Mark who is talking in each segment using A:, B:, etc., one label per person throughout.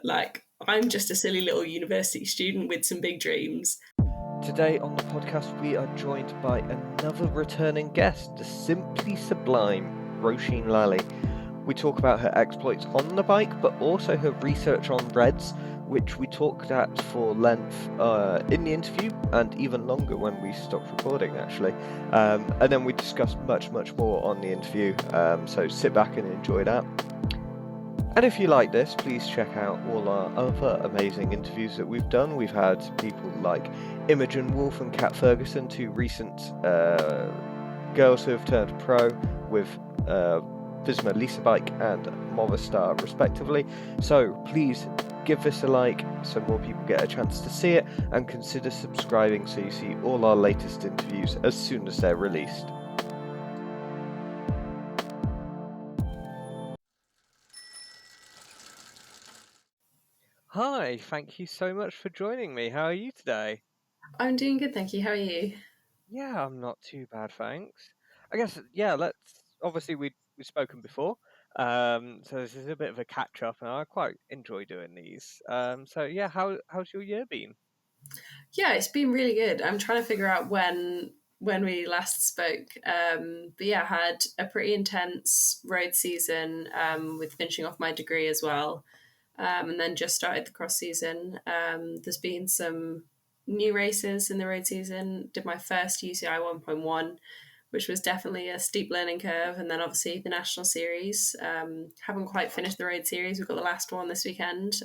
A: Like, I'm just a silly little university student with some big dreams.
B: Today on the podcast, we are joined by another returning guest, the simply sublime Róisín Lally. We talk about her exploits on the bike, but also her research on reds, which we talked at for length in the interview, and even longer when we stopped recording, actually. And then we discussed much more on the interview, so sit back and enjoy that. And if you like this, please check out all our other amazing interviews that we've done. We've had people like Imogen Wolf and Kat Ferguson, two recent girls who have turned pro with Visma Lisa Bike and Movistar respectively. So please give this a like so more people get a chance to see it, and consider subscribing so you see all our latest interviews as soon as they're released. Hi, thank you so much for joining me. How are you today?
A: I'm doing good, thank you. How are you?
B: Yeah, I'm not too bad, thanks. I guess, obviously we've spoken before, so this is a bit of a catch up, and I quite enjoy doing these. So yeah, how's your year been?
A: Yeah, it's been really good. I'm trying to figure out when we last spoke. But yeah, I had a pretty intense road season with finishing off my degree as well, and then just started the cross season. There's been some new races in the road season. Did my first UCI 1.1, which was definitely a steep learning curve, and then obviously the national series. Haven't quite finished the road series. We've got the last one this weekend.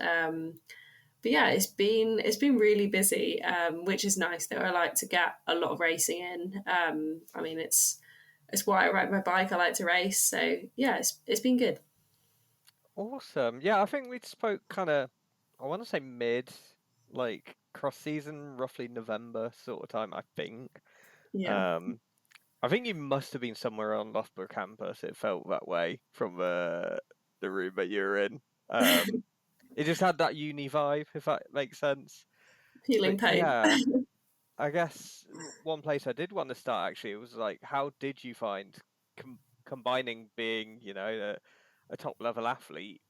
A: But yeah, it's been really busy, which is nice. Though I like to get a lot of racing in. I mean, it's why I ride my bike. I like to race, so yeah, it's been good.
B: Awesome. Yeah, I think we spoke kind of, I want to say mid, like cross season, roughly November sort of time, I think.
A: Yeah,
B: Um, I think you must have been somewhere on Loughborough campus. It felt that way from the room that you were in. It just had that uni vibe, if that makes sense.
A: peeling
B: But
A: paint.
B: yeah, I guess one place I did want to start actually was like, how did you find combining being, a top level athlete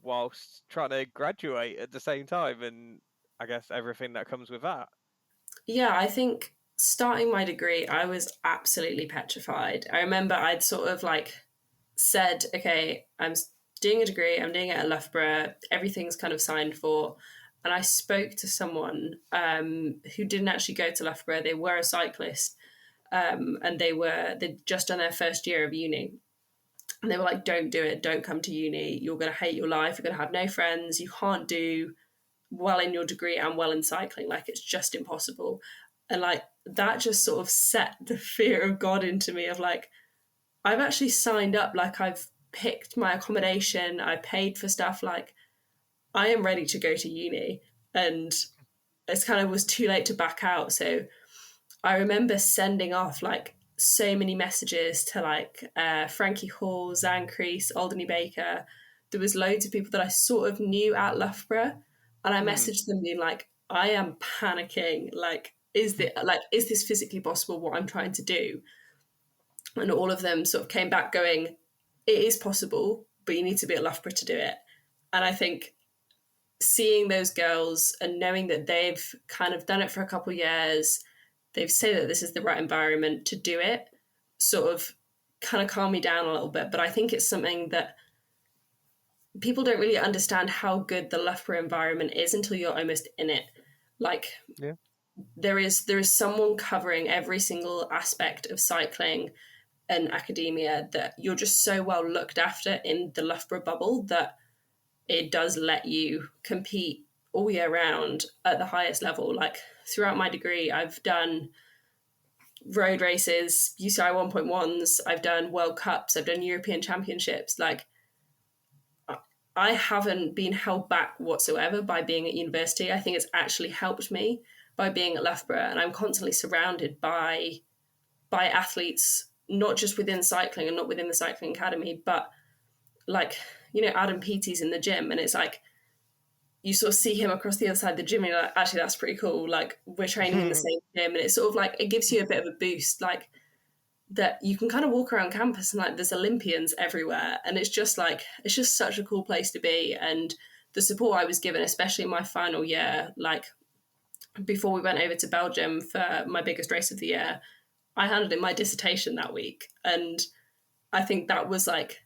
B: whilst trying to graduate at the same time, and I guess everything that comes with that?
A: Yeah, I think starting my degree, I was absolutely petrified. I remember I'd sort of like said, okay, I'm doing a degree, I'm doing it at Loughborough, everything's kind of signed for. And I spoke to someone who didn't actually go to Loughborough, they were a cyclist, and they'd just done their first year of uni. And they were like, don't do it, don't come to uni, you're going to hate your life, you're going to have no friends, you can't do well in your degree and well in cycling, like it's just impossible. And like that just sort of set the fear of God into me of like, I've actually signed up, like I've picked my accommodation, I paid for stuff, like I am ready to go to uni. And it's kind of was too late to back out. So I remember sending off like so many messages to like Frankie Hall, Zan Crease, Alderney Baker. There was loads of people that I sort of knew at Loughborough, and I
B: Hmm.
A: messaged them being like, "I am panicking. Like, is this physically possible? What I'm trying to do?" And all of them sort of came back going, "It is possible, but you need to be at Loughborough to do it." And I think seeing those girls and knowing that they've kind of done it for a couple of years, they've said that this is the right environment to do it, sort of kind of calm me down a little bit. But I think it's something that people don't really understand how good the Loughborough environment is until you're almost in it. Like
B: Yeah.
A: there is someone covering every single aspect of cycling and academia, that you're just so well looked after in the Loughborough bubble that it does let you compete all year round at the highest level. Like throughout my degree, I've done road races, UCI 1.1s, I've done World Cups, I've done European Championships. Like I haven't been held back whatsoever by being at university. I think it's actually helped me by being at Loughborough, and I'm constantly surrounded by athletes, not just within cycling and not within the cycling academy, but like, Adam Peaty's in the gym, and it's like you sort of see him across the other side of the gym and you're like, actually, that's pretty cool. Like, we're training in the same gym. And it's sort of like, it gives you a bit of a boost, like that you can kind of walk around campus and like there's Olympians everywhere. And it's just like, it's just such a cool place to be. And the support I was given, especially in my final year, like before we went over to Belgium for my biggest race of the year, I handed in my dissertation that week. And I think that was like,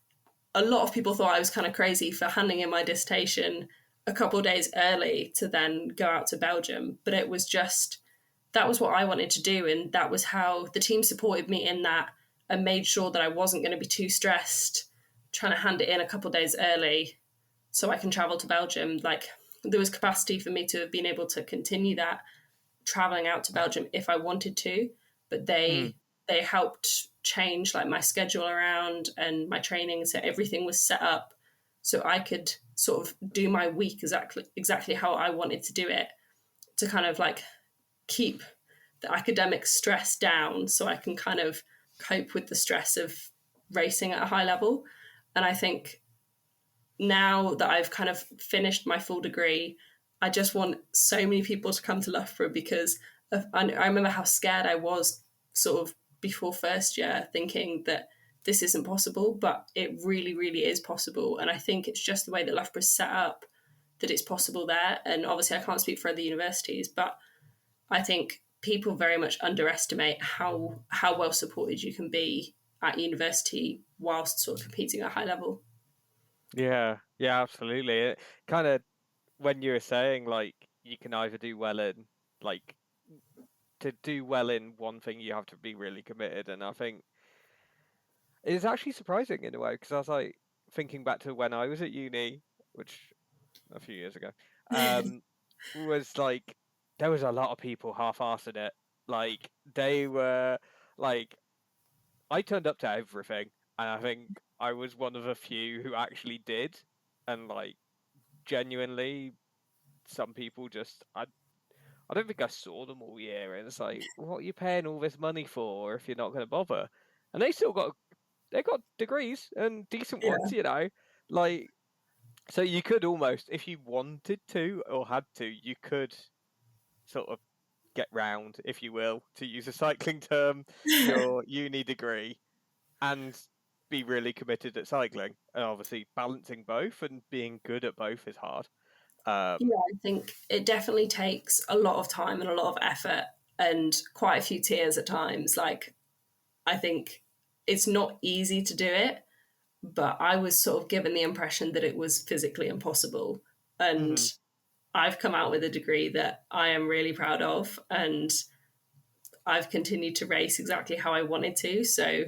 A: a lot of people thought I was kind of crazy for handing in my dissertation a couple of days early to then go out to Belgium. But it was just, that was what I wanted to do. And that was how the team supported me in that and made sure that I wasn't going to be too stressed trying to hand it in a couple of days early so I can travel to Belgium. Like, there was capacity for me to have been able to continue that traveling out to Belgium if I wanted to, but they helped change like my schedule around and my training, so everything was set up so I could sort of do my week exactly how I wanted to do it, to kind of like keep the academic stress down so I can kind of cope with the stress of racing at a high level. And I think now that I've kind of finished my full degree, I just want so many people to come to Loughborough because I remember how scared I was sort of before first year, thinking that this isn't possible, but it really, really is possible. And I think it's just the way that Loughborough's set up that it's possible there. And obviously I can't speak for other universities, but I think people very much underestimate how well supported you can be at university whilst sort of competing at a high level.
B: Yeah, absolutely. It kind of, when you were saying like you can either do well in, like, to do well in one thing you have to be really committed, and I think it's actually surprising in a way because I was like thinking back to when I was at uni, which a few years ago, was like there was a lot of people half-assing it. Like they were like, I turned up to everything, and I think I was one of a few who actually did, and like genuinely, some people just I don't think I saw them all year, and it's like, what are you paying all this money for if you're not going to bother? And they got degrees and decent
A: Yeah.
B: ones, you know, like, so you could almost, if you wanted to or had to, you could sort of get round, if you will, to use a cycling term, your uni degree and be really committed at cycling. And obviously, balancing both and being good at both is hard.
A: Yeah, I think it definitely takes a lot of time and a lot of effort and quite a few tears at times. Like, I think it's not easy to do it, but I was sort of given the impression that it was physically impossible. And
B: Mhm.
A: I've come out with a degree that I am really proud of, and I've continued to race exactly how I wanted to. So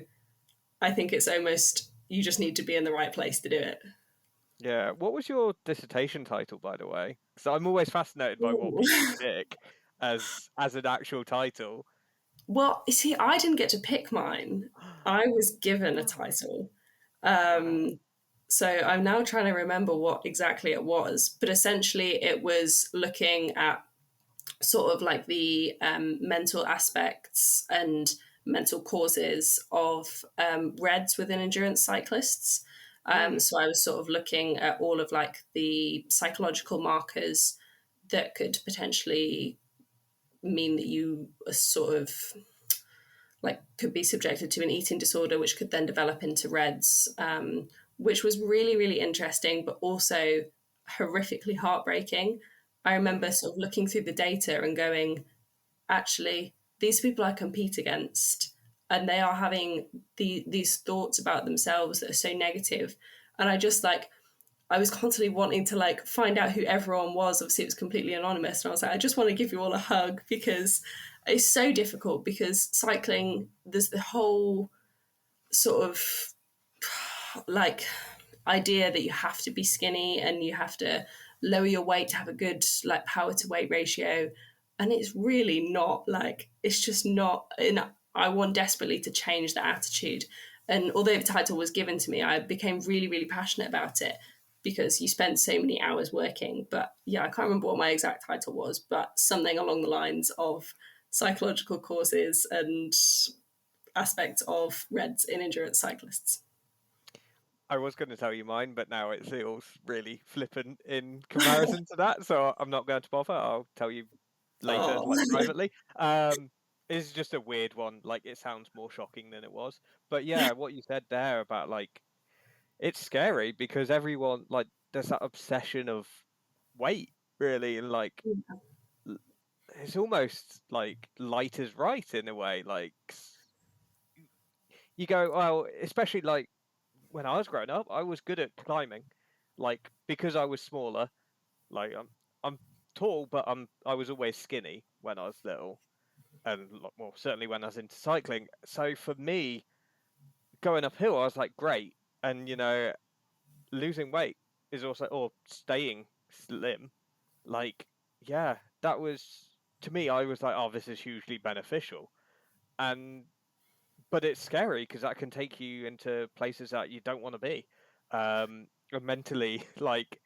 A: I think it's almost, you just need to be in the right place to do it.
B: Yeah. What was your dissertation title, by the way? Because I'm always fascinated by what
A: Ooh.
B: people pick as an actual title.
A: Well, you see, I didn't get to pick mine. I was given a title.
B: Wow.
A: Um, so I'm now trying to remember what exactly it was, but essentially it was looking at sort of like the mental aspects and mental causes of REDs within endurance cyclists.
B: Mm.
A: So I was sort of looking at all of like the psychological markers that could potentially mean that you are sort of like could be subjected to an eating disorder, which could then develop into REDs, which was really, really interesting, but also horrifically heartbreaking. I remember
B: Mm.
A: sort of looking through the data and going, actually, these people I compete against, and they are having these thoughts about themselves that are so negative. And I just like, I was constantly wanting to like find out who everyone was. Obviously, it was completely anonymous, and I was like, I just want to give you all a hug because it's so difficult. Because cycling, there's the whole sort of like idea that you have to be skinny and you have to lower your weight to have a good like power to weight ratio, and it's really not. Like, it's just not. And I want desperately to change that attitude. And although the title was given to me, I became really, really passionate about it because you spend so many hours working. But yeah, I can't remember what my exact title was, but something along the lines of psychological causes and aspects of REDs in endurance cyclists.
B: I was going to tell you mine, but now it feels really flippant in comparison to that, so I'm not going to bother. I'll tell you later,
A: Oh,
B: like privately. It's just a weird one. Like, it sounds more shocking than it was. But yeah, what you said there about like, it's scary because everyone, like, there's that obsession of weight really, and like it's almost like light is right in a way. Like you go, well, especially like when I was growing up, I was good at climbing, like because I was smaller. Like I'm tall, but I was always skinny when I was little, and well, certainly when I was into cycling. So for me, going uphill, I was like, great, and losing weight is also, or staying slim, like, yeah, that was, to me, I was like, oh, this is hugely beneficial. And but it's scary because that can take you into places that you don't want to be. And mentally, like,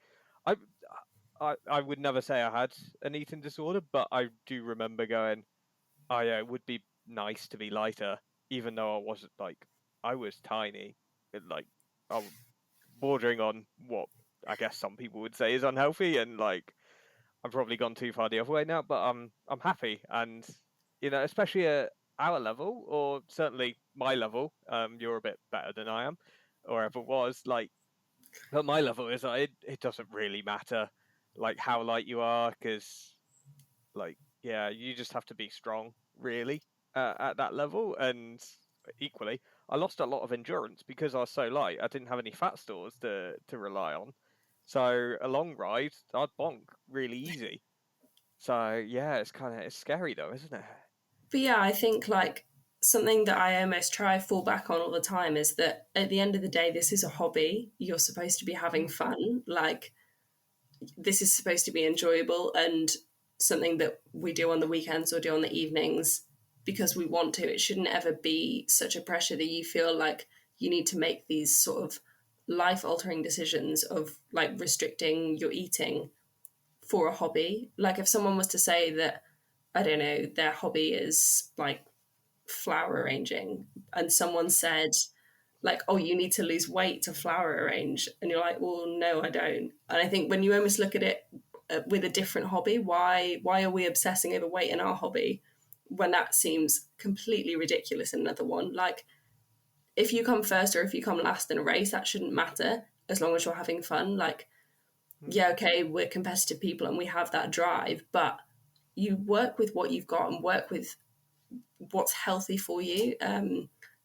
B: I, I would never say I had an eating disorder, but I do remember going, oh yeah, it would be nice to be lighter, even though I wasn't like, I was tiny, like I was bordering on what I guess some people would say is unhealthy, and like I've probably gone too far the other way now, but I'm happy, and especially at our level, or certainly my level, you're a bit better than I am, or ever was. Like, but my level is that it doesn't really matter, like how light you are, because like yeah, you just have to be strong, really, at that level, and equally, I lost a lot of endurance because I was so light. I didn't have any fat stores to rely on. So a long ride, I'd bonk really easy. So yeah, it's scary though, isn't it?
A: But yeah, I think like something that I almost try fall back on all the time is that at the end of the day, this is a hobby. You're supposed to be having
B: Mm,
A: fun. Like this is supposed to be enjoyable and something that we do on the weekends or do on the evenings because we want to. It shouldn't ever be such a pressure that you feel like you need to make these sort of life altering decisions of like restricting your eating for a hobby. Like if someone was to say that, I don't know, their hobby is like flower arranging and someone said like, oh, you need to lose weight to flower arrange, and you're like, well, no, I don't. And I think when you almost look at it with a different hobby, why are we obsessing over weight in our hobby when that seems completely ridiculous in another one? Like if you come first or if you come last in a race, that shouldn't matter as long as you're having fun. Like
B: mm.
A: yeah, okay, we're competitive people and we have that drive, but you work with what you've got and work with what's healthy for you.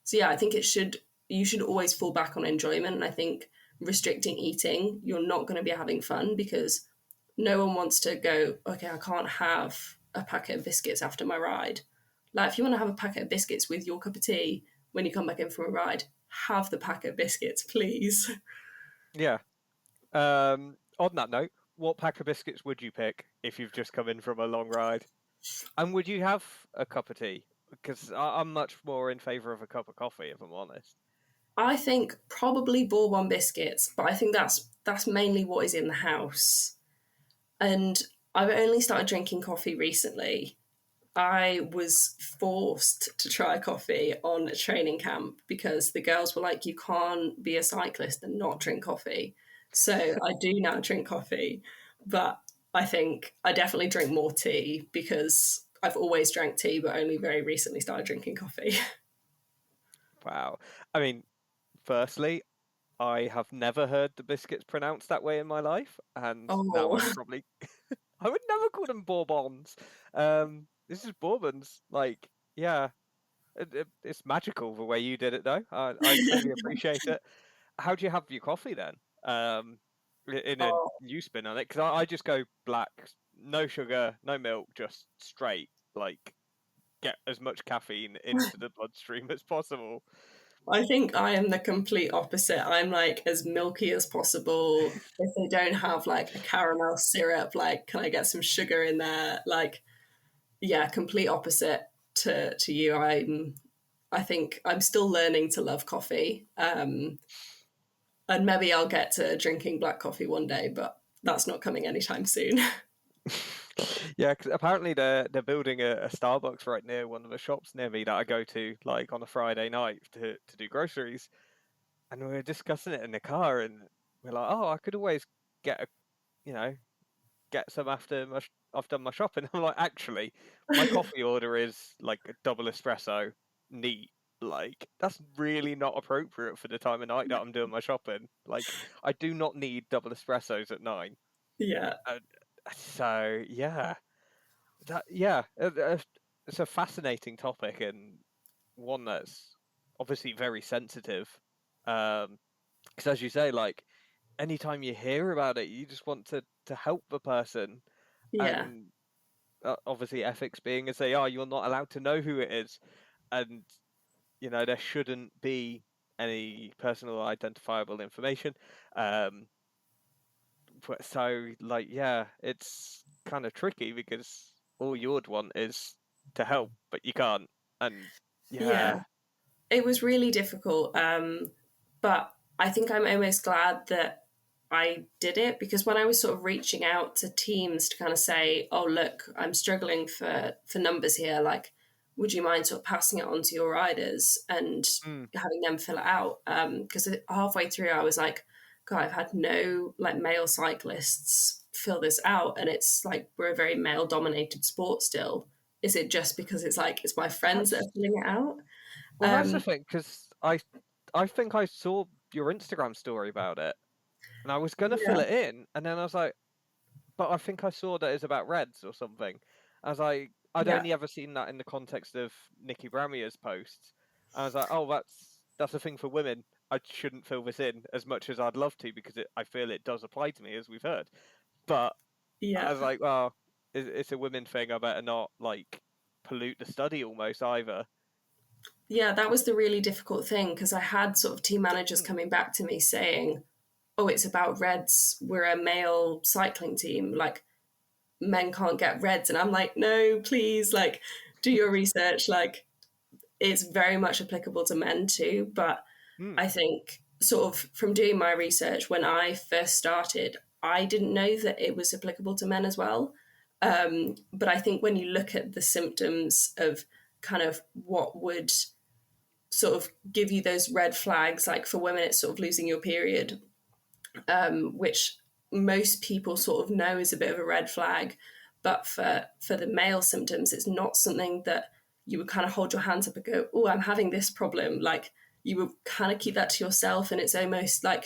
A: So yeah, I think you should always fall back on enjoyment. And I think restricting eating, you're not going to be having fun because no one wants to go, okay, I can't have a packet of biscuits after my ride. Like if you want to have a packet of biscuits with your cup of tea when you come back in from a ride, have the packet of biscuits, please.
B: Yeah. On that note, what pack of biscuits would you pick if you've just come in from a long ride? And would you have a cup of tea? Because I'm much more in favour of a cup of coffee, if I'm honest.
A: I think probably Bourbon biscuits, but I think that's mainly what is in the house. And I've only started drinking coffee recently. I was forced to try coffee on a training camp because the girls were like, you can't be a cyclist and not drink coffee. So I do now drink coffee, but I think I definitely drink more tea because I've always drank tea, but only very recently started drinking coffee.
B: Wow. I mean, firstly, I have never heard the biscuits pronounced that way in my life, and now
A: Oh,
B: I'm probably I would never call them Bourbons. This is Bourbons. Like, yeah, it's magical the way you did it, though. I really appreciate it. How do you have your coffee then? In a
A: oh,
B: new spin on it, because I just go black, no sugar, no milk, just straight. Like, get as much caffeine into the bloodstream as possible.
A: I think I am the complete opposite. I'm like as milky as possible. If they don't have like a caramel syrup, like can I get some sugar in there? Like yeah, complete opposite to you. I think I'm still learning to love coffee. And maybe I'll get to drinking black coffee one day, but that's not coming anytime soon.
B: Yeah, 'cause apparently they're building a Starbucks right near one of the shops near me that I go to like on a Friday night to do groceries. And we were discussing it in the car, and we're like, oh, I could always get a you know get some after I've done my shopping. I'm like, actually, my coffee order is like a double espresso, neat. Like that's really not appropriate for the time of night that I'm doing my shopping. Like I do not need double espressos at 9.
A: Yeah.
B: So it's a fascinating topic and one that's obviously very sensitive. Because as you say, like anytime you hear about it, you just want to help the person,
A: Yeah.
B: and obviously ethics being as they are, you're not allowed to know who it is, and there shouldn't be any personal identifiable information. Um, so like it's kind of tricky because all you would want is to help, but you can't, and
A: Yeah.
B: yeah.
A: It was really difficult. But I think I'm almost glad that I did it, because when I was sort of reaching out to teams to kind of say, oh, look, I'm struggling for numbers here, like, would you mind sort of passing it on to your riders and
B: Mm.
A: having them fill it out? Because halfway through, I was like, God, I've had no like male cyclists fill this out. And it's like, we're a very male dominated sport still. Is it just because it's like, it's my friends that
B: That's
A: are filling it out?
B: that's the thing, because I think I saw your Instagram story about it, and I was gonna
A: Yeah.
B: fill it in, and then I was like, but I think I saw that it's about Reds or something. I was like, I'd
A: Yeah.
B: only ever seen that in the context of Nikki Bramia's posts. I was like, oh, that's a thing for women. I shouldn't fill this in as much as I'd love to, because I feel it does apply to me, as we've heard. But I
A: Yeah.
B: was like, well, it's a women thing. I better not like pollute the study almost either.
A: Yeah, that was the really difficult thing, because I had sort of team managers
B: Mm,
A: coming back to me saying, oh, it's about Reds. We're a male cycling team. Like, men can't get Reds. And I'm like, no, please, like, do your research. Like, it's very much applicable to men too. But
B: mm,
A: I think, sort of, from doing my research, when I first started, I didn't know that it was applicable to men as well. But I think when you look at the symptoms of kind of what would sort of give you those red flags, like for women, it's sort of losing your period, which most people sort of know is a bit of a red flag. But for the male symptoms, it's not something that you would kind of hold your hands up and go, oh, I'm having this problem. Like, you would kind of keep that to yourself, and it's almost like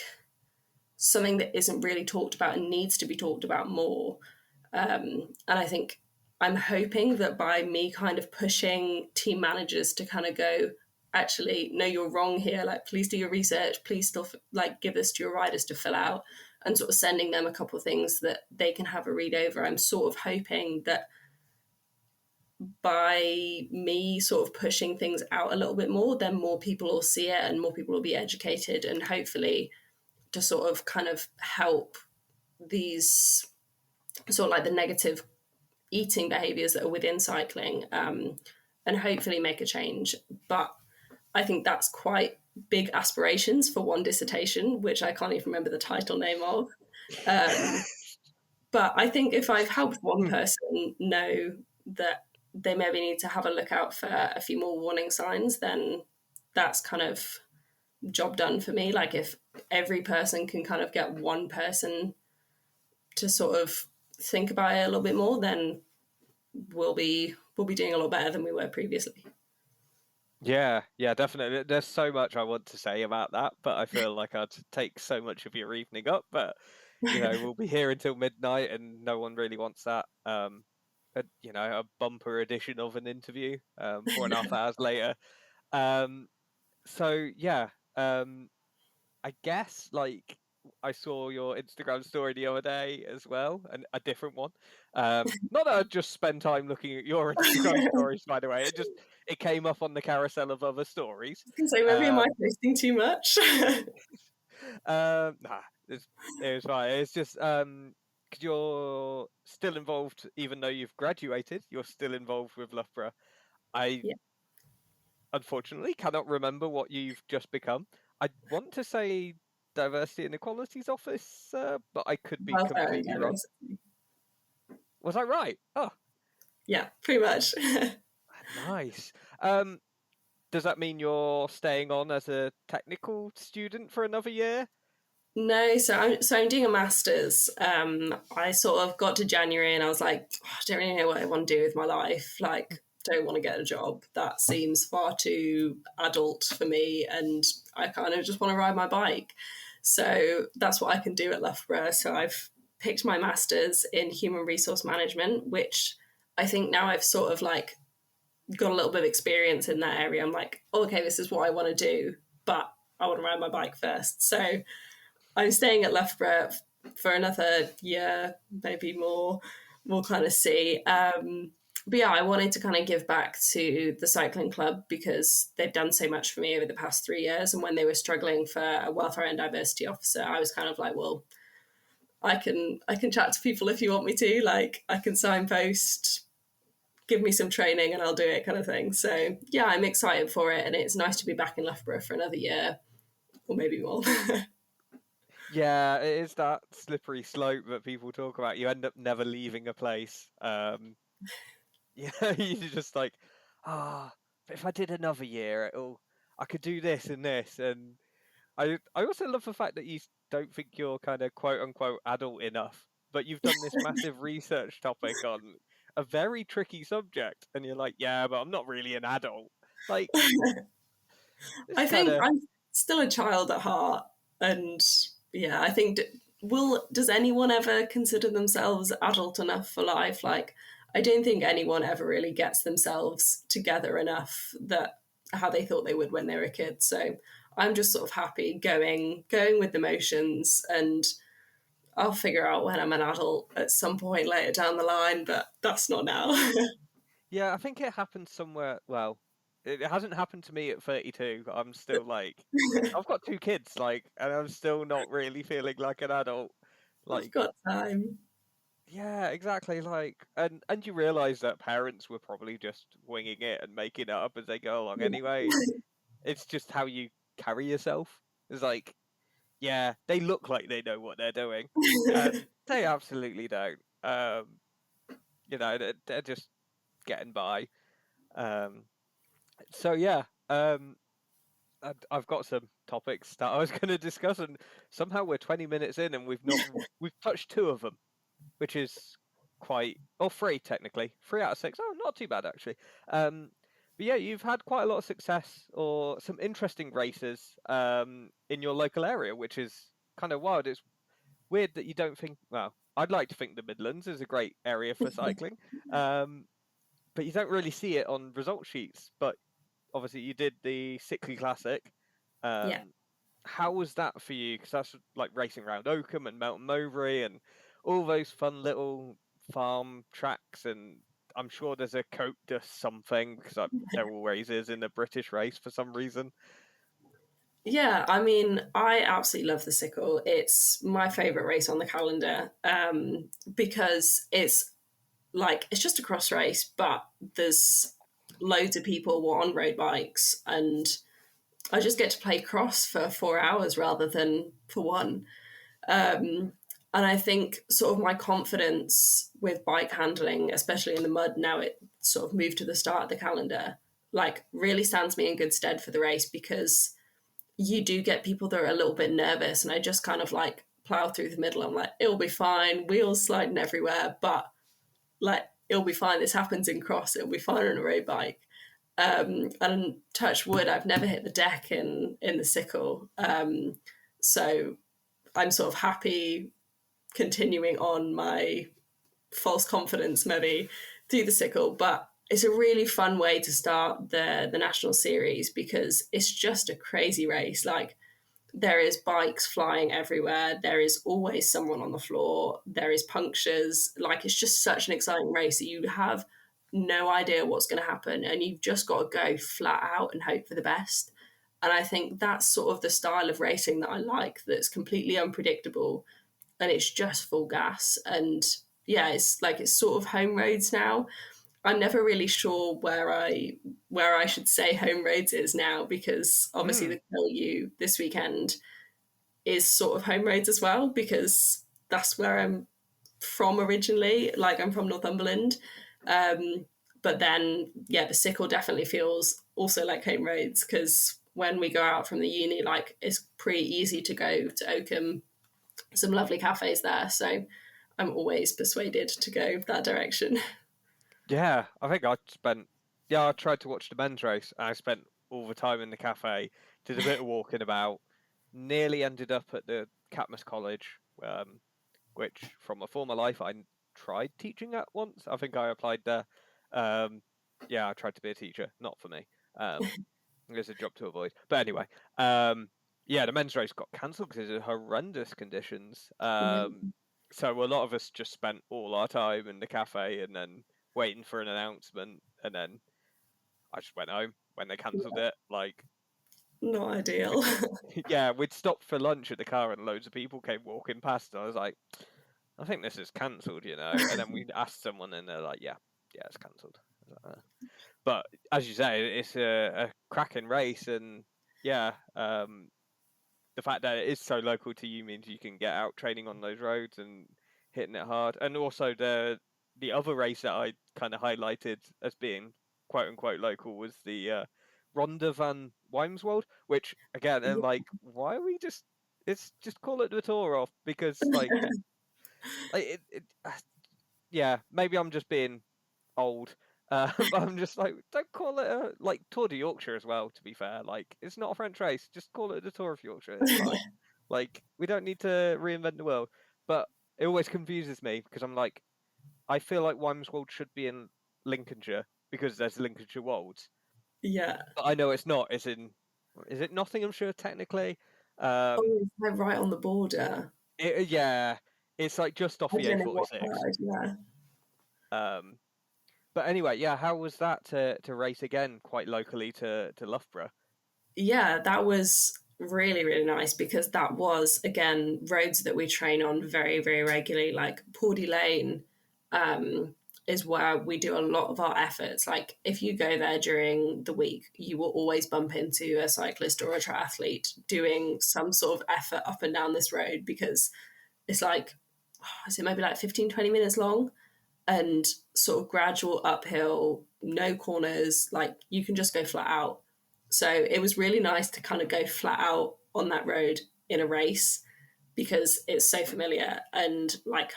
A: something that isn't really talked about and needs to be talked about more. And I think I'm hoping that by me kind of pushing team managers to kind of go, actually, no, you're wrong here. Like, please do your research. Please still like give this to your riders to fill out, and sort of sending them a couple of things that they can have a read over. I'm sort of hoping that by me sort of pushing things out a little bit more, then more people will see it and more people will be educated, and hopefully to sort of kind of help these sort of like the negative eating behaviors that are within cycling, and hopefully make a change. But I think that's quite big aspirations for one dissertation, which I can't even remember the title name of. But I think if I've helped one
B: mm.
A: person know that they maybe need to have a look out for a few more warning signs, then that's kind of job done for me. Like, if every person can kind of get one person to sort of think about it a little bit more, then we'll be doing a lot better than we were previously.
B: Yeah, definitely. There's so much I want to say about that, but I feel like I'd take so much of your evening up. But we'll be here until midnight, and no one really wants that. A bumper edition of an interview, 4.5 hours later. Um, so yeah, I guess like I saw your Instagram story the other day as well, and a different one. Not that I just spend time looking at your Instagram stories, by the way. It came up on the carousel of other stories.
A: So maybe am I
B: Um,
A: posting too much?
B: nah, it was fine. It's just because you're still involved, even though you've graduated. You're still involved with Loughborough. I
A: Yeah,
B: unfortunately cannot remember what you've just become. I want to say diversity and equalities officer, but I could be
A: welfare and
B: completely wrong.
A: diversity.
B: Was I right? Oh,
A: Yeah, pretty much.
B: nice. Does that mean you're staying on as a technical student for another year?
A: No, so I'm doing a master's. I sort of got to January and I was like, "Oh, I don't really know what I want to do with my life. Like, don't want to get a job. That seems far too adult for me, and I kind of just want to ride my bike. So that's what I can do at Loughborough. So I've picked my master's in human resource management, which I think now I've sort of like got a little bit of experience in that area. I'm like, oh, okay, this is what I want to do, but I want to ride my bike first. So I'm staying at Loughborough for another year, maybe more. We'll kind of see. But yeah, I wanted to kind of give back to the cycling club because they've done so much for me over the past 3 years. And when they were struggling for a welfare and diversity officer, I was kind of like, well, I can chat to people if you want me to. Like, I can signpost, give me some training, and I'll do it, kind of thing. So yeah, I'm excited for it, and it's nice to be back in Loughborough for another year or maybe more.
B: Yeah, it is that slippery slope that people talk about. You end up never leaving a place. Yeah, you're just like, but if I did another year, I could do this and this. And I also love the fact that you don't think you're kind of quote unquote adult enough, but you've done this massive research topic on a very tricky subject, and you're like, yeah, but I'm not really an adult. Like, it's
A: I
B: kind
A: think
B: of
A: I'm still a child at heart, and yeah, I think does anyone ever consider themselves adult enough for life? Like, I don't think anyone ever really gets themselves together enough that how they thought they would when they were kids. So I'm just sort of happy going with the motions, and I'll figure out when I'm an adult at some point later down the line, but that's not now.
B: yeah. I think it happened somewhere. Well, it hasn't happened to me at 32. I'm still like, I've got two kids, like, and I'm still not really feeling like an adult.
A: I've
B: Like,
A: got time.
B: yeah, exactly. Like, and you realise that parents were probably just winging it and making it up as they go along. Anyway, it's just how you carry yourself. It's like, yeah, they look like they know what they're doing, and they absolutely don't. They're just getting by. Um, so yeah, I've got some topics that I was going to discuss, and somehow we're 20 minutes in, and we've touched two of them, which is quite, or three technically, 3 out of 6. Oh, not too bad actually. But yeah, you've had quite a lot of success or some interesting races in your local area, which is kind of wild. It's weird that you don't think. Well, I'd like to think the Midlands is a great area for cycling, but you don't really see it on result sheets. But obviously, you did the Sickley Classic.
A: Yeah.
B: Um, how was that for you? Because that's like racing around Oakham and Melton Mowbray and all those fun little farm tracks. And I'm sure there's a Cote de something because there always is in the British race for some reason.
A: Yeah, I mean, I absolutely love the sickle. It's my favorite race on the calendar because it's just a cross race, but there's loads of people on road bikes, and I just get to play cross for 4 hours rather than for one. And I think sort of my confidence with bike handling, especially in the mud, now it sort of moved to the start of the calendar, like really stands me in good stead for the race because you do get people that are a little bit nervous, and I just kind of like plow through the middle. I'm like, it'll be fine, wheels sliding everywhere, but like it'll be fine. This happens in cross, it'll be fine on a road bike. And touch wood, I've never hit the deck in the sickle. So I'm sort of happy continuing on my false confidence maybe through the sickle, but it's a really fun way to start the national series because it's just a crazy race. Like, there is bikes flying everywhere, there is always someone on the floor, there is punctures. Like, it's just such an exciting race that you have no idea what's going to happen, and you've just got to go flat out and hope for the best. And I think that's sort of the style of racing that I like, that's completely unpredictable and it's just full gas. And yeah, it's sort of home roads now. I'm never really sure where I should say home roads is now, because obviously
B: Hmm.
A: the KLU this weekend is sort of home roads as well, because that's where I'm from originally. Like, I'm from Northumberland. But then yeah, the sickle definitely feels also like home roads, because when we go out from the uni, like, it's pretty easy to go to Oakham, some lovely cafes there. So I'm always persuaded to go that direction.
B: Yeah, I think I tried to watch the men's race. I spent all the time in the cafe, did a bit of walking about, nearly ended up at the Catmus College. which from a former life I tried teaching at once. I think I applied there. Yeah, I tried to be a teacher. Not for me. It's a job to avoid. But anyway, yeah, the men's race got cancelled because of horrendous conditions.
A: Yeah.
B: So a lot of us just spent all our time in the cafe and then waiting for an announcement, and then I just went home when they cancelled it. Like,
A: Not
B: we'd,
A: ideal.
B: yeah, we'd stopped for lunch at the car, and loads of people came walking past, and I was like, I think this is cancelled, you know. And then we'd ask someone, and they're like, yeah, it's cancelled. But as you say, it's a cracking race, and yeah, the fact that it is so local to you means you can get out training on those roads and hitting it hard. And also the other race that I kind of highlighted as being quote unquote local was the Ronde van Wijmswold, which again, and like, why are we it's just call it the Tour off, because yeah, maybe I'm just being old. But I'm just like, don't call it a like Tour de Yorkshire as well. To be fair, like, it's not a French race. Just call it the Tour of Yorkshire. It's fine. Like, we don't need to reinvent the world. But it always confuses me because I'm like, I feel like Wimswold should be in Lincolnshire because there's Lincolnshire Wolds.
A: Yeah.
B: But I know it's not. Is it Nottinghamshire technically?
A: Oh, it's like right on the border.
B: Yeah, it's like just off
A: I
B: the
A: don't know what
B: A46.
A: side, yeah.
B: Um, but anyway, yeah, how was that to race again quite locally to Loughborough?
A: Yeah, that was really, really nice because that was, again, roads that we train on very, very regularly. Like Pordy Lane is where we do a lot of our efforts. Like if you go there during the week, you will always bump into a cyclist or a triathlete doing some sort of effort up and down this road because it's like, is it maybe like 15, 20 minutes long? And sort of gradual uphill, no corners, like you can just go flat out. So it was really nice to kind of go flat out on that road in a race because it's so familiar. And like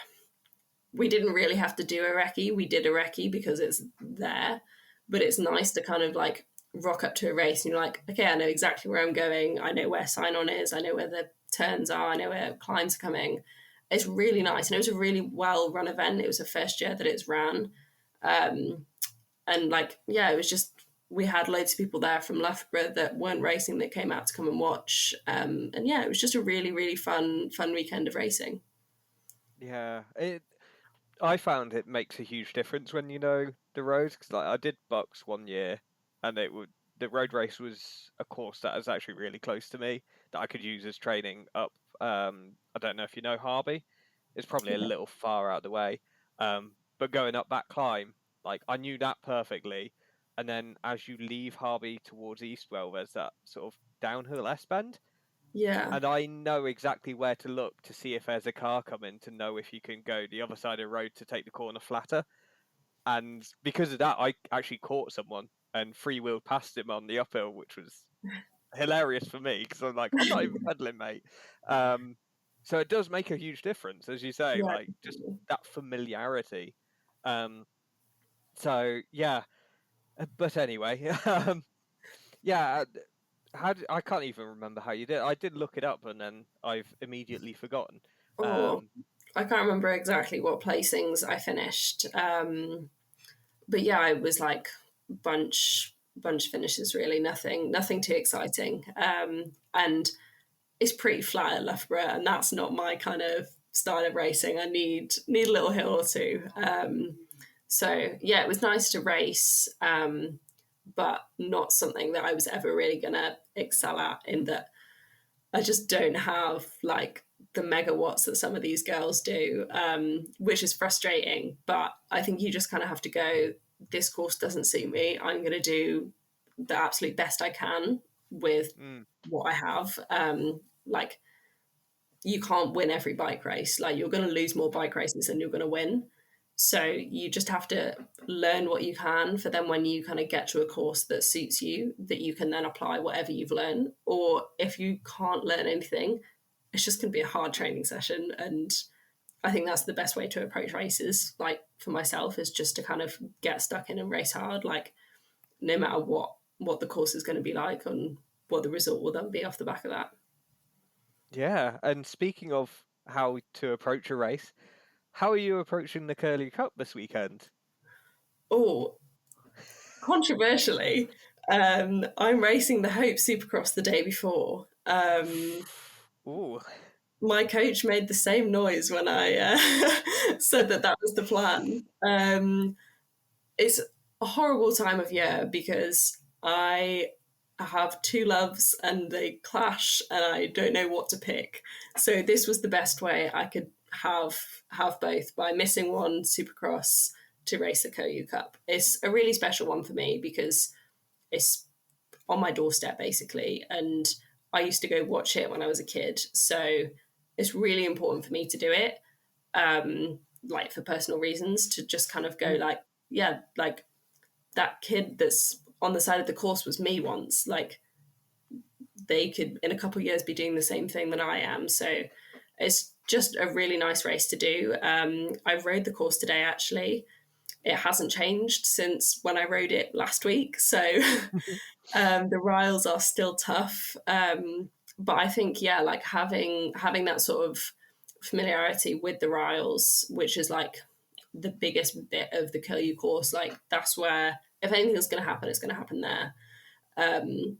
A: we didn't really have to do a recce. We did a recce because it's there, but it's nice to kind of like rock up to a race and you're like, okay, I know exactly where I'm going. I know where sign on is. I know where the turns are. I know where climbs are coming. It's really nice. And it was a really well run event. It was the first year that it's ran. And like, yeah, it was just, we had loads of people there from Loughborough that weren't racing that came out to come and watch. And yeah, it was just a really, really fun weekend of racing.
B: Yeah, I found it makes a huge difference when you know the roads, because like I did Bucks one year, and the road race was a course that was actually really close to me that I could use as training up. I don't know if you know Harby. It's probably a
A: Yeah.
B: little far out the way, but going up that climb, like I knew that perfectly. And then as you leave Harby towards Eastwell, there's that sort of downhill S bend,
A: Yeah.
B: and I know exactly where to look to see if there's a car coming, to know if you can go the other side of the road to take the corner flatter. And because of that, I actually caught someone and freewheeled past him on the uphill, which was hilarious for me because I'm like, I'm not even pedaling, mate. So it does make a huge difference, as you say,
A: Yeah.
B: like just that familiarity. Um, so yeah, but anyway, yeah. I can't even remember how you did. I did look it up and then I've immediately forgotten.
A: Oh,
B: Um,
A: I can't remember exactly what placings I finished. But yeah, it was like bunch finishes really, nothing too exciting. And it's pretty flat at Loughborough, and that's not my kind of style of racing. I need a little hill or two. So yeah, it was nice to race, but not something that I was ever really gonna excel at. In that, I just don't have like the megawatts that some of these girls do, which is frustrating. But I think you just kind of have to go, this course doesn't suit me. I'm going to do the absolute best I can with
B: mm,
A: what I have. Like, you can't win every bike race. Like, you're going to lose more bike races than you're going to win. So you just have to learn what you can for then when you kind of get to a course that suits you, that you can then apply whatever you've learned. Or if you can't learn anything, it's just going to be a hard training session. And I think that's the best way to approach races. Like for myself, is just to kind of get stuck in and race hard. Like no matter what the course is going to be like and what the result will then be off the back of that.
B: yeah, and speaking of how to approach a race. How are you approaching the Curly Cup this weekend?
A: Oh, controversially, I'm racing the Hope Supercross the day before.
B: Ooh.
A: My coach made the same noise when I said that that was the plan. It's a horrible time of year because I have two loves and they clash and I don't know what to pick. So this was the best way I could have both by missing one Supercross to race the KU Cup. It's a really special one for me because it's on my doorstep basically, and I used to go watch it when I was a kid. So it's really important for me to do it, like for personal reasons, to just kind of go like, yeah, like that kid that's on the side of the course was me once. Like they could in a couple of years be doing the same thing that I am. So it's just a really nice race to do. I rode the course today actually. It hasn't changed since when I rode it last week. So the riles are still tough. But I think, yeah, like having that sort of familiarity with the riles, which is like the biggest bit of the KU course, like that's where if anything is going to happen, it's going to happen there. And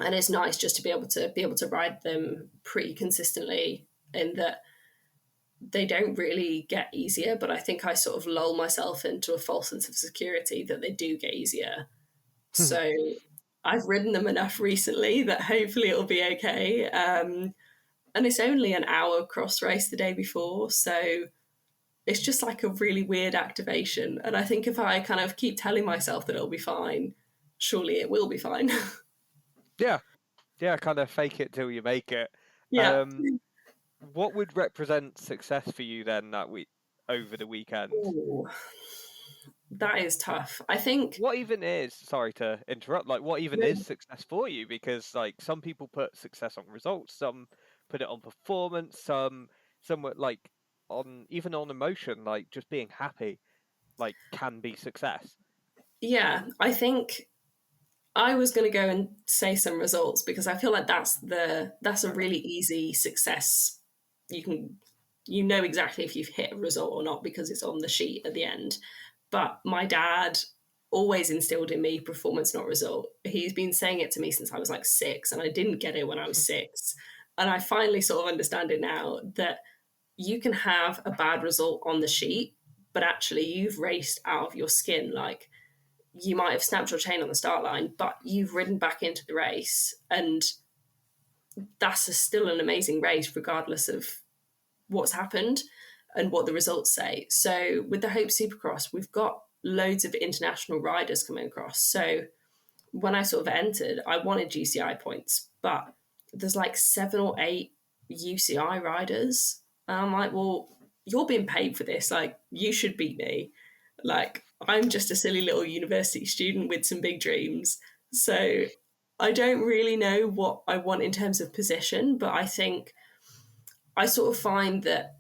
A: it's nice just to be able to ride them pretty consistently in that they don't really get easier, but I think I sort of lull myself into a false sense of security that they do get easier. So I've ridden them enough recently that hopefully it'll be okay. And it's only an hour cross race the day before, so it's just like a really weird activation. And I think if I kind of keep telling myself that it'll be fine, surely it will be fine.
B: Yeah, yeah, kind of fake it till you make it.
A: Yeah.
B: What would represent success for you then that week over the weekend?
A: Ooh, that is tough. I think.
B: What even is, sorry to interrupt, like what even is success for you? Because like some people put success on results, some put it on performance, some were like on even on emotion, like just being happy, like can be success.
A: Yeah, I think I was going to go and say some results because I feel like that's a really easy success. You can you know exactly if you've hit a result or not because it's on the sheet at the end. But my dad always instilled in me performance, not result. He's been saying it to me since I was like 6, and I didn't get it when I was 6. And I finally sort of understand it now that you can have a bad result on the sheet, but actually you've raced out of your skin. Like you might have snapped your chain on the start line, but you've ridden back into the race, and still an amazing race, regardless of what's happened and what the results say. So with the Hope Supercross, we've got loads of international riders coming across. So when I sort of entered, I wanted GCI points, but there's like 7 or 8 UCI riders. And I'm like, well, you're being paid for this. Like, you should beat me. Like, I'm just a silly little university student with some big dreams. So I don't really know what I want in terms of position, but I think I sort of find that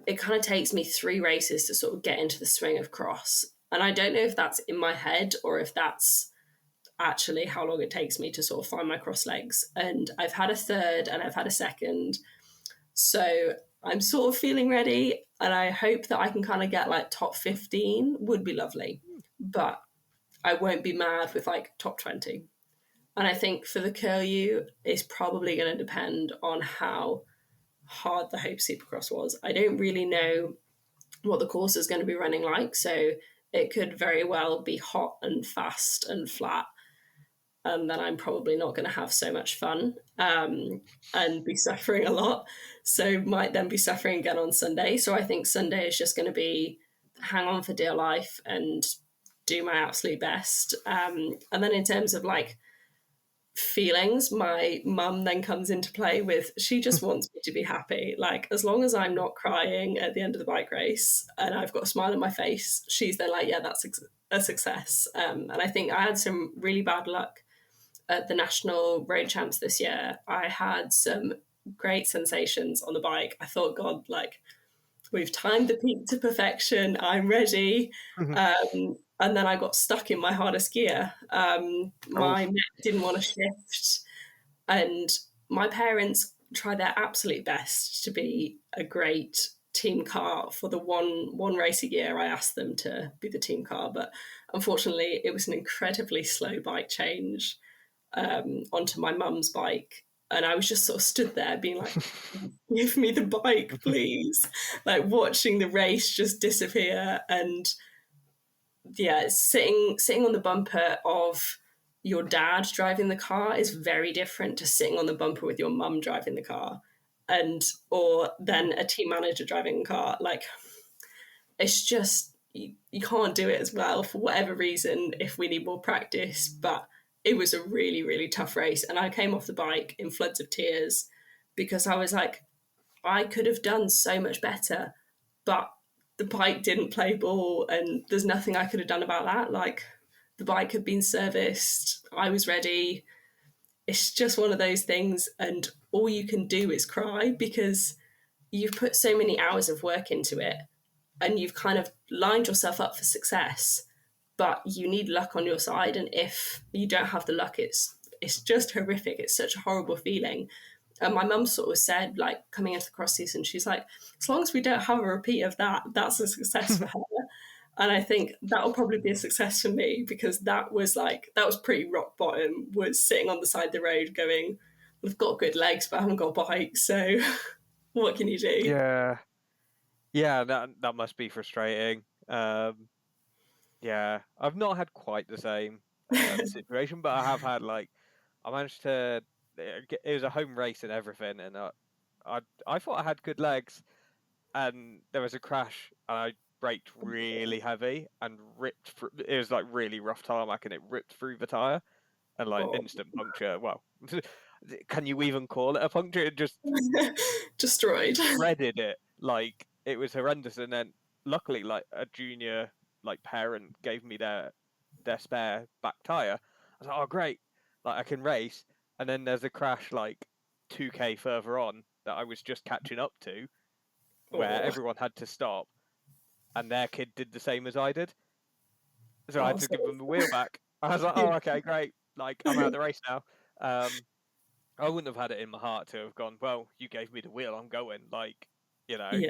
A: it kind of takes me 3 races to sort of get into the swing of cross. And I don't know if that's in my head or if that's actually how long it takes me to sort of find my cross legs. And I've had a third and I've had a second. So I'm sort of feeling ready. And I hope that I can kind of get like top 15 would be lovely. But I won't be mad with like top 20. And I think for the curlew, it's probably going to depend on how hard the Hope Supercross was. I don't really know what the course is going to be running like. So it could very well be hot and fast and flat. And then I'm probably not going to have so much fun and be suffering a lot. So might then be suffering again on Sunday. So I think Sunday is just going to be hang on for dear life and do my absolute best. And then in terms of like feelings, my mum then comes into play with she just wants me to be happy. Like as long as I'm not crying at the end of the bike race and I've got a smile on my face, she's then like, yeah, that's a success. And I think I had some really bad luck at the national road champs this year. I had some great sensations on the bike. I thought, God, like we've timed the peak to perfection. I'm ready. And then I got stuck in my hardest gear. My neck didn't want to shift. And my parents try their absolute best to be a great team car for the one race a year. I asked them to be the team car, but unfortunately it was an incredibly slow bike change onto my mum's bike, and I was just sort of stood there being like, give me the bike please, like watching the race just disappear. And yeah, sitting on the bumper of your dad driving the car is very different to sitting on the bumper with your mum driving the car, and or then a team manager driving a car. Like, it's just you can't do it as well for whatever reason if we need more practice. But it was a really, really tough race, and I came off the bike in floods of tears because I was like, I could have done so much better, but the bike didn't play ball, and there's nothing I could have done about that. Like, the bike had been serviced, I was ready. It's just one of those things, and all you can do is cry because you've put so many hours of work into it and you've kind of lined yourself up for success, but you need luck on your side. And if you don't have the luck, it's just horrific. It's such a horrible feeling. And my mum sort of said, like, coming into the cross season, she's like, as long as we don't have a repeat of that, that's a success for her. And I think that'll probably be a success for me, because that was pretty rock bottom, was sitting on the side of the road going, I've got good legs, but I haven't got a bike. So what can you do?
B: Yeah, that must be frustrating. Yeah, I've not had quite the same situation, but I have had, like, I managed to. It was a home race and everything, and I thought I had good legs, and there was a crash, and I braked really heavy and ripped through. It was like really rough tarmac, and it ripped through the tire, and like
A: Oh.
B: instant puncture. Well, can you even call it a puncture? It just
A: Destroyed.
B: shredded it. Like, it was horrendous. And then luckily, like, a junior like parent gave me their spare back tire. I was like, oh great, like I can race. And then there's a crash like 2k further on that I was just catching up to, where
A: Oh,
B: everyone had to stop, and their kid did the same as I did. So I
A: oh,
B: had to give them the wheel back. I was like,
A: yeah.
B: oh okay, great. Like, I'm out of the race now. I wouldn't have had it in my heart to have gone, well, you gave me the wheel, I'm going, like, you know.
A: Yeah.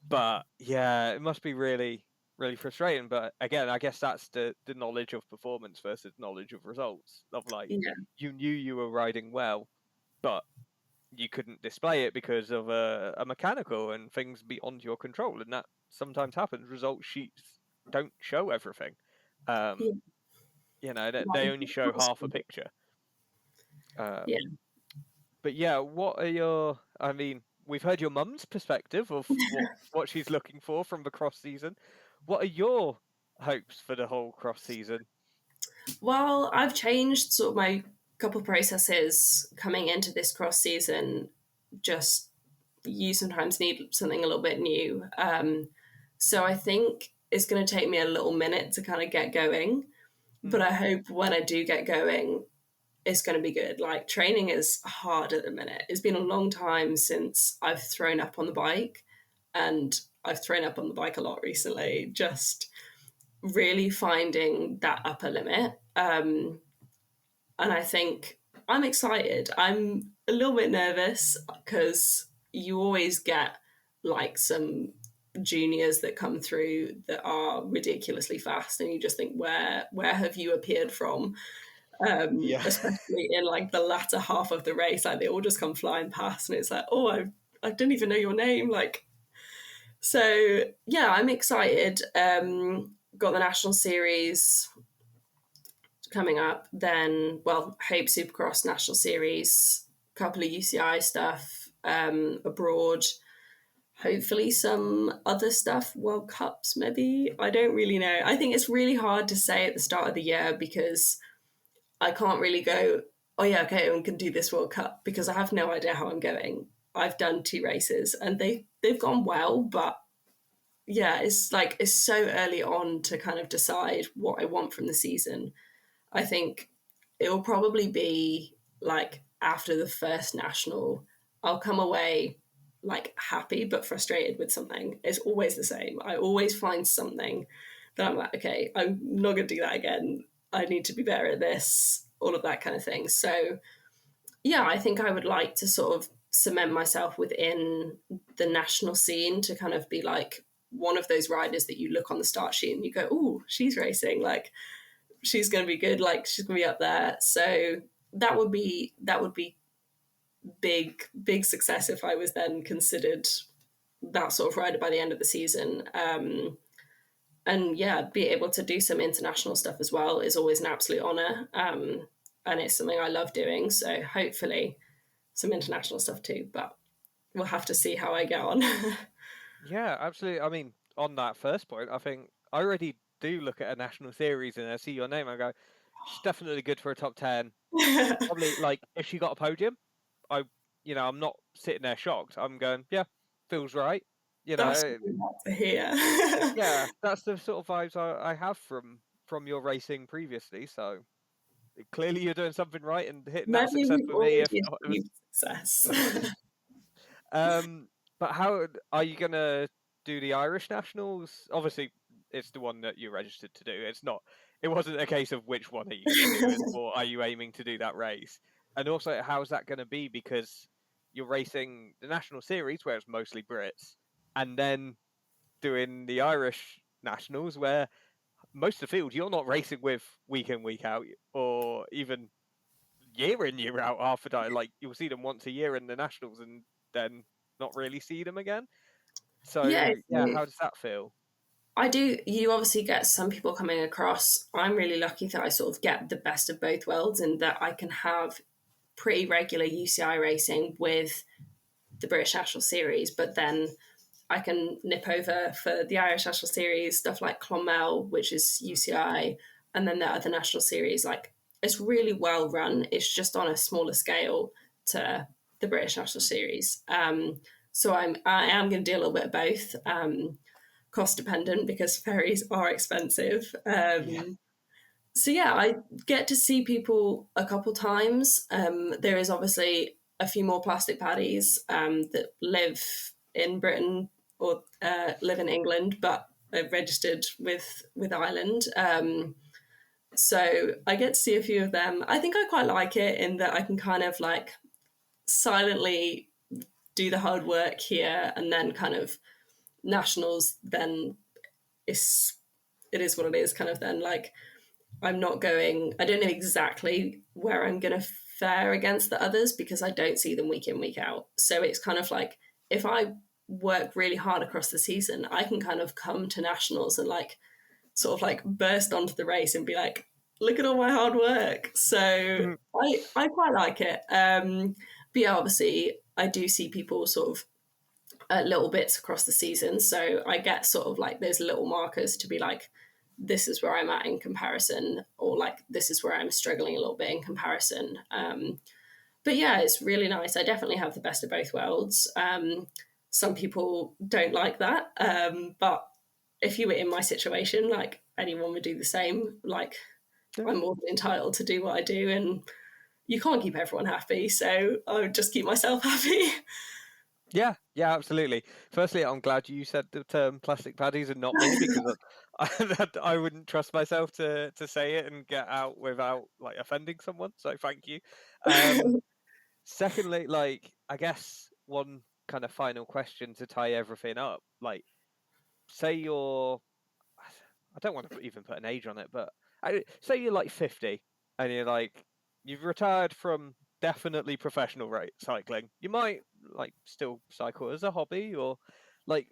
B: But yeah, it must be really, really frustrating. But again, I guess that's the knowledge of performance versus knowledge of results. Of, like,
A: Yeah.
B: you knew you were riding well, but you couldn't display it because of a mechanical and things beyond your control, and that sometimes happens. Result sheets don't show everything.
A: Yeah.
B: You know, they only show half a picture.
A: Yeah.
B: But yeah, what are your? I mean, we've heard your mum's perspective of what she's looking for from the cross season. What are your hopes for the whole cross season?
A: Well, I've changed sort of my couple processes coming into this cross season. Just, you sometimes need something a little bit new. So I think it's going to take me a little minute to kind of get going. But I hope when I do get going, it's going to be good. Like, training is hard at the minute. It's been a long time since I've thrown up on the bike, and I've thrown up on the bike a lot recently. Just really finding that upper limit. And I think I'm excited. I'm a little bit nervous because you always get like some juniors that come through that are ridiculously fast, and you just think, where have you appeared from?
B: Yeah.
A: Especially in like the latter half of the race, like they all just come flying past, and it's like, oh, I didn't even know your name. Like, so yeah, I'm excited. Got the national series coming up, then, well, Hope Supercross national series, a couple of UCI stuff abroad, hopefully some other stuff, World Cups maybe. I don't really know. I think it's really hard to say at the start of the year because I can't really go, oh yeah, okay, I'm going to do this World Cup, because I have no idea how I'm going. I've done 2 races and they've gone well, but yeah, it's so early on to kind of decide what I want from the season. I think it will probably be like after the first national, I'll come away like happy but frustrated with something. It's always the same. I always find something that I'm like, okay, I'm not going to do that again. I need to be better at this, all of that kind of thing. So, yeah, I think I would like to sort of cement myself within the national scene to kind of be like one of those riders that you look on the start sheet and you go, oh, she's racing, like she's going to be good, like she's going to be up there. So that would be big success if I was then considered that sort of rider by the end of the season. And yeah, be able to do some international stuff as well is always an absolute honor. And it's something I love doing. So hopefully some international stuff too, but we'll have to see how I get on.
B: Yeah, absolutely. I mean, on that first point, I think I already do look at a national series and I see your name, I go, she's definitely good for a top 10. Probably, like, if she got a podium, I'm not sitting there shocked. I'm going, yeah, feels right.
A: That's what we like to hear.
B: Yeah, that's the sort of vibes I have from your racing previously. So clearly you're doing something right and hitting that
A: Maybe
B: success
A: we've
B: for me. If
A: already
B: not, it was.
A: achieved success.
B: But how are you gonna do the Irish Nationals? Obviously, it's the one that you're registered to do. It's not. It wasn't a case of which one are you going to do. It's more, are you aiming to do that race? And also, how's that going to be? Because you're racing the National Series, where it's mostly Brits, and then doing the Irish Nationals, where most of the field you're not racing with week in, week out, or even year in, year out. Half a day, like you'll see them once a year in the Nationals, and then not really see them again.
A: Yeah,
B: So yeah, how does that feel?
A: I do. You obviously get some people coming across. I'm really lucky that I sort of get the best of both worlds and that I can have pretty regular UCI racing with the British National Series, but then I can nip over for the Irish National Series, stuff like Clonmel, which is UCI, and then the other national series. Like, it's really well run. It's just on a smaller scale to the British National Series. So I am going to do a little bit of both, cost dependent because ferries are expensive.
B: Yeah.
A: So yeah, I get to see people a couple times. There is obviously a few more plastic paddies that live in Britain or live in England, but are registered with Ireland. So I get to see a few of them. I think I quite like it in that I can kind of like silently do the hard work here, and then kind of nationals. Then it is what it is. Kind of then like I'm not going, I don't know exactly where I'm going to fare against the others because I don't see them week in, week out. So it's kind of like if I work really hard across the season, I can kind of come to nationals and like sort of like burst onto the race and be like, look at all my hard work. So I quite like it. But yeah, obviously, I do see people sort of little bits across the season. So I get sort of like those little markers to be like, this is where I'm at in comparison, or like this is where I'm struggling a little bit in comparison. But yeah, it's really nice. I definitely have the best of both worlds. Some people don't like that, but if you were in my situation, like anyone would do the same. Like
B: Yeah.
A: I'm more than entitled to do what I do, and you can't keep everyone happy, so I would just keep myself happy.
B: Yeah, absolutely. Firstly, I'm glad you said the term plastic paddies and not me because I wouldn't trust myself to say it and get out without like offending someone. So thank you. Secondly, like I guess one kind of final question to tie everything up. Like, say I don't want to even put an age on it, but say you're like 50 and you're like you've retired from definitely professional rate cycling. You might like still cycle as a hobby or like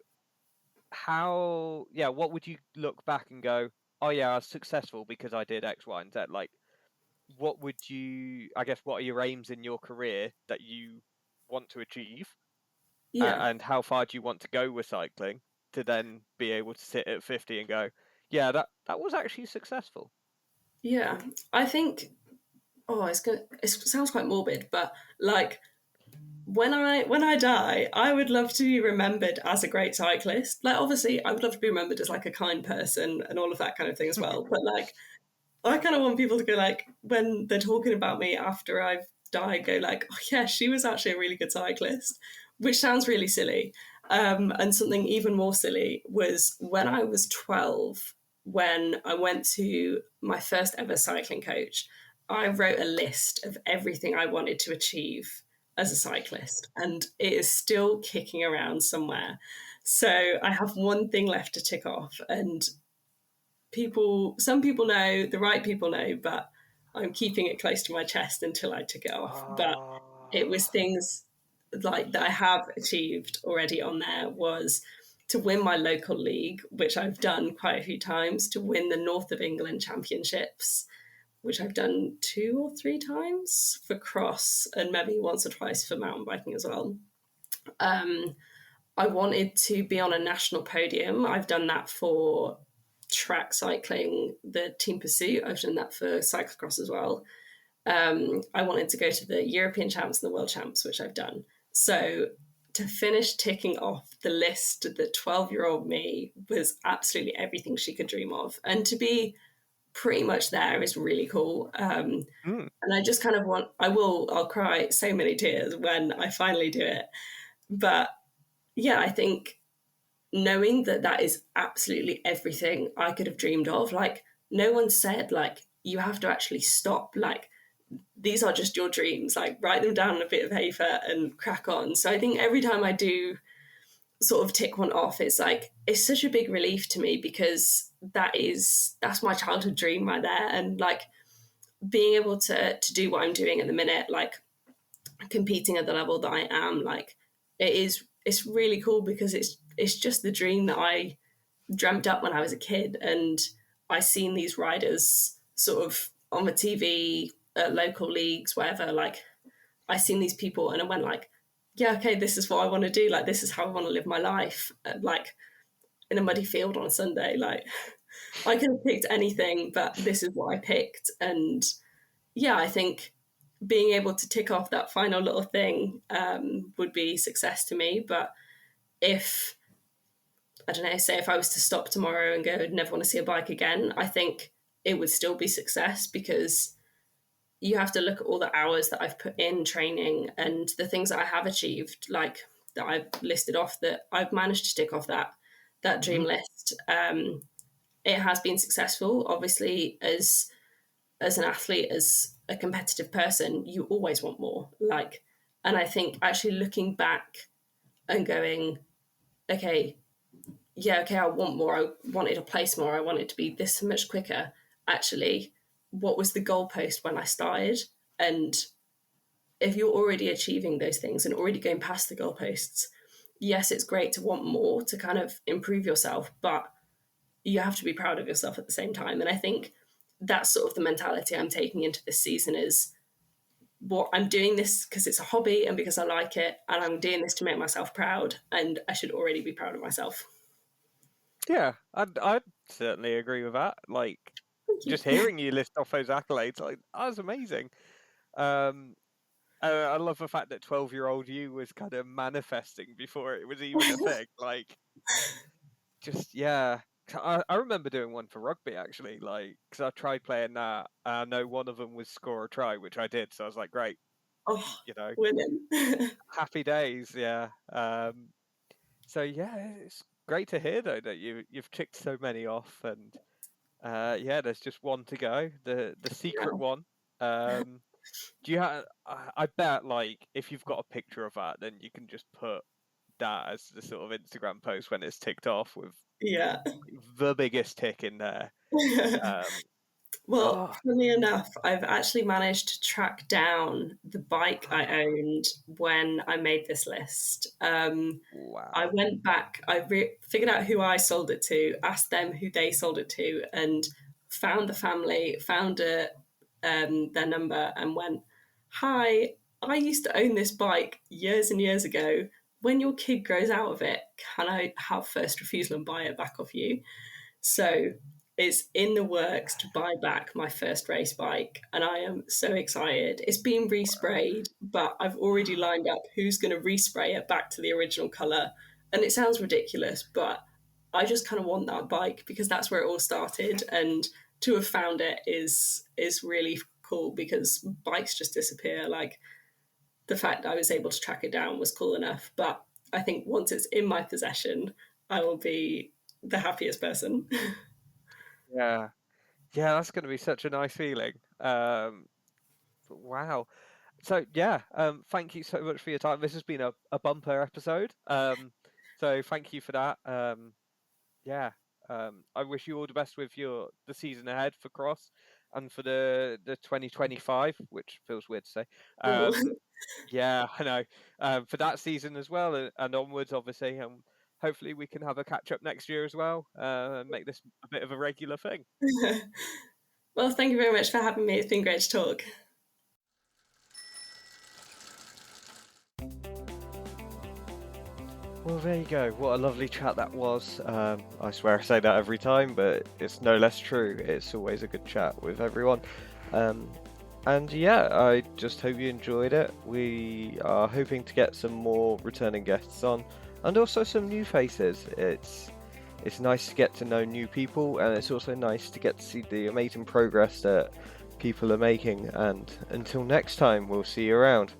B: what would you look back and go, oh yeah, I was successful because I did X, Y, and Z. Like what would you, I guess, what are your aims in your career that you want to achieve,
A: Yeah,
B: and how far do you want to go with cycling to then be able to sit at 50 and go, yeah, that was actually successful.
A: yeah. I think. Oh, it sounds quite morbid, but like when I die, I would love to be remembered as a great cyclist. Like obviously, I would love to be remembered as like a kind person and all of that kind of thing as well. But like, I kind of want people to go like when they're talking about me after I've died, go like, oh yeah, she was actually a really good cyclist, which sounds really silly. And something even more silly was when I was 12, when I went to my first ever cycling coach. I wrote a list of everything I wanted to achieve as a cyclist, and it is still kicking around somewhere. So I have one thing left to tick off, and some people know, the right people know, but I'm keeping it close to my chest until I took it off. But it was
B: Ah,
A: things like that I have achieved already on there was to win my local league, which I've done quite a few times, to win the North of England Championships, which I've done 2 or 3 times for cross, and maybe once or twice for mountain biking as well. Um, I wanted to be on a national podium. I've done that for track cycling, the team pursuit. I've done that for cyclocross as well. I wanted to go to the European champs and the world champs, which I've done. So to finish ticking off the list, the 12-year-old me was absolutely everything she could dream of. And to be pretty much there is really cool.
B: mm,
A: And I just kind of I'll cry so many tears when I finally do it. But yeah, I think knowing that that is absolutely everything I could have dreamed of, like, no one said, like, you have to actually stop. Like, these are just your dreams. Like, write them down on a bit of paper and crack on. So I think every time I do sort of tick one off, it's like, it's such a big relief to me because that's my childhood dream right there. And like being able to do what I'm doing at the minute, like competing at the level that I am, like it's really cool because it's just the dream that I dreamt up when I was a kid, and I seen these riders sort of on the TV at local leagues, wherever. Like I seen these people, and I went like, yeah, okay, this is what I want to do. Like this is how I want to live my life. Like in a muddy field on a Sunday. Like I could have picked anything, but this is what I picked, and yeah, I think being able to tick off that final little thing would be success to me. But if I don't know, say if I was to stop tomorrow and go, never want to see a bike again, I think it would still be success because you have to look at all the hours that I've put in training and the things that I have achieved, like that I've listed off, that I've managed to tick off that dream
B: mhm.
A: list. It has been successful, obviously, as an athlete, as a competitive person, you always want more. Like, and I think actually looking back and going, okay, yeah, okay, I want more. I wanted to place more. I wanted to be this much quicker. Actually, what was the goalpost when I started? And if you're already achieving those things and already going past the goalposts, yes, it's great to want more to kind of improve yourself, but you have to be proud of yourself at the same time. And I think that's sort of the mentality I'm taking into this season is what I'm doing this because it's a hobby and because I like it, and I'm doing this to make myself proud, and I should already be proud of myself.
B: Yeah, I'd certainly agree with that. Like,
A: Thank
B: just
A: you.
B: hearing you list off those accolades, like, that was amazing. Um, I love the fact that 12-year-old you was kind of manifesting before it was even a thing. Like, just, yeah. I remember doing one for rugby, actually, like, because I tried playing that. I know one of them was score a try, which I did. So I was like, great,
A: Oh,
B: you know,
A: women.
B: happy days, yeah. So yeah, it's great to hear though that you've ticked so many off, and yeah, there's just one to go, the secret
A: Yeah.
B: one. Um, do you have? I bet like if you've got a picture of that, then you can just put that as the sort of Instagram post when it's ticked off with
A: Yeah.
B: the biggest tick in there. Um,
A: Well,
B: oh
A: funnily enough, I've actually managed to track down the bike I owned when I made this list. I
B: wow,
A: went back, figured out who I sold it to, asked them who they sold it to, and found the family, found their number, and went, "Hi, I used to own this bike years and years ago. When your kid grows out of it, can I have first refusal and buy it back off you?" So it's in the works to buy back my first race bike, and I am so excited. It's been resprayed, but I've already lined up who's going to respray it back to the original colour. And it sounds ridiculous, but I just kind of want that bike because that's where it all started. And to have found it is really cool because bikes just disappear. Like the fact I was able to track it down was cool enough, but I think once it's in my possession, I will be the happiest person.
B: yeah, yeah, that's going to be such a nice feeling. Wow. So yeah, thank you so much for your time. This has been a bumper episode. So thank you for that. Yeah. I wish you all the best with the season ahead for Cross and for the 2025, which feels weird to say.
A: Oh.
B: Yeah, I know. For that season as well, and onwards, obviously. Hopefully we can have a catch up next year as well, and make this a bit of a regular thing.
A: Well, thank you very much for having me. It's been great to talk.
B: Well, there you go. What a lovely chat that was. I swear I say that every time, but it's no less true. It's always a good chat with everyone. And yeah, I just hope you enjoyed it. We are hoping to get some more returning guests on, and also some new faces. It's nice to get to know new people, and it's also nice to get to see the amazing progress that people are making. And until next time, we'll see you around.